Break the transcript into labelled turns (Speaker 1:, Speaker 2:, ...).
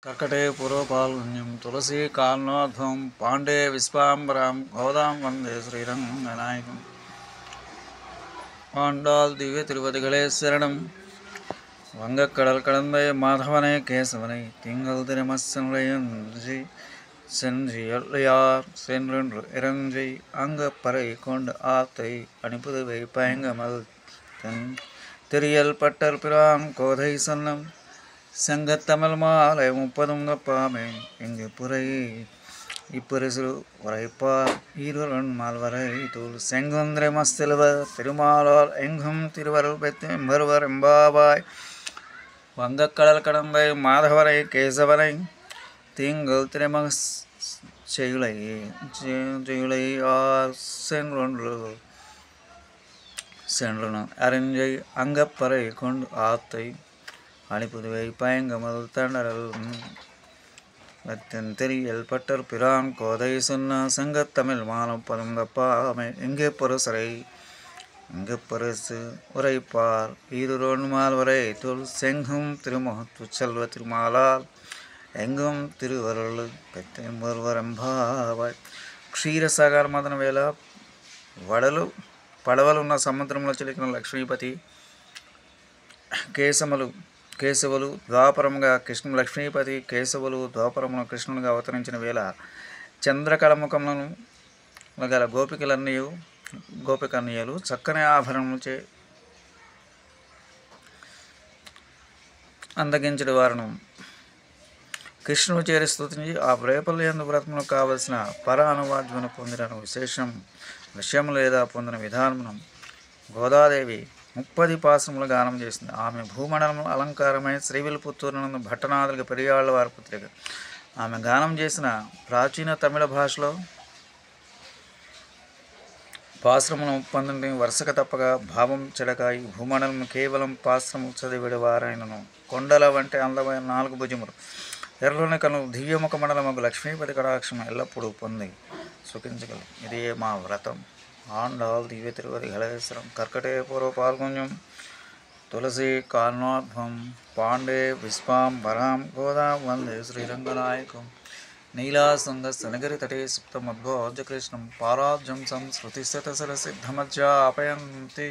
Speaker 1: कर्कटे पूर्वपाल्गुन्यं तुलसी कालनोद्भवं पाण्डे विश्वाम्बरां गोदां वन्दे श्रीरङ्गनायकम् ஆண்டாள் திவ்ய திருவதிகளே சரணம். வங்கக்கடல் கடந்த மாதவனை கேசவனை திங்கள் திருமசனுடையன்றி சென்றியார் சென்றென்று இறஞ்சி அங்கப்பறை கொண்டு ஆத்தை அனுப்புதுவை பயங்கமல் தென் திரியல் பட்டர் பிரான் கோதை சொன்னம் செங்கத்தமிழ் மாலை 30 தப்பாமே இங்கு புரை இப்பரிசு உரைப்பார் ஈருடன் மால்வரை தூள் செங்குந்திரை மஸ்தில்வர் திருமாலால் எங்கும் திருவருள் பெற்று எம்பருவர் எம்பாவாய். வங்கக்கடல் கடந்த மாதவரை கேசவனை திங்கள் திரைமக செய்யுளை ஆர் சென்றன அறிஞ்சை அங்கப்பறை கொண்டு ஆத்தை அணிப்புதுவை பயங்கமல் தண்டரல் தெரியல் பட்டர் பிரான் கோதை சொன்ன சங்கத்தமிழ் மானம் 30 தப்பாமை எங்கே பொருசரை இங்கு பரிசு உரைப்பார் ஈருரோன் மால்வரை துள் செங்கும் திருமுகத்து செல்வ திருமாலால் எங்கும் திருவருள் పెద్దెంబరువరంభావాయ్. క్షీరసాగర మదన వేళ పడవలున్న సముద్రంలో చిలికిన లక్ష్మీపతి కేశవులు ద్వాపరముగా కృష్ణుడు లక్ష్మీపతి కేశవులు ద్వాపరమున కృష్ణునిగా అవతరించిన వేళ చంద్రకళముఖములను గల గోపికన్యలు చక్కని ఆభరణములచే అందగించడి వారును కృష్ణుడు చేరి స్తుతించి ఆ ప్రేపల్యందు వ్రతమును కావలసిన పర అనువాద్యమును పొందిన విషయం లేదా పొందిన విధానమును గోదాదేవి 30 పాసములు గానం చేసింది. ఆమె భూమండలము అలంకారమై శ్రీవిల్పుత్తూరునందు భట్టనాథులకు పెరియాళ్ళ వారి పుత్రిక. ఆమె గానం చేసిన ప్రాచీన తమిళ భాషలో పాశ్రమును పొందని వరుసగా తప్పగా భావం చెడకాయి. భూమండలం కేవలం పాశ్రము చదివిడి వారైనను కొండల వంటి అందమైన 4 భుజములు ఎర్రని కనులు దివ్యముఖ మండలముకు లక్ష్మీపతి కటాక్షం ఎల్లప్పుడూ పొంది సుఖించగలరు. ఇదే మా వ్రతం. ஆண்டாள் திவ்ய திருவதிகளேஸ்வரம் கர்க்கடே பூர்வ பால்குஞ்சம் துளசி காலனோத்பவம் பாண்டே விஸ்வாம்பராம் கோதாம் வந்தே ஸ்ரீரங்கநாயகம் நீலாசங்க சனகரி தटे சுப்தமத்போஜ கிருஷ்ணம் பாராப்ஜம் சம்ஸ்ருதி சதசர சித்தமஜ்ஜாபயந்தி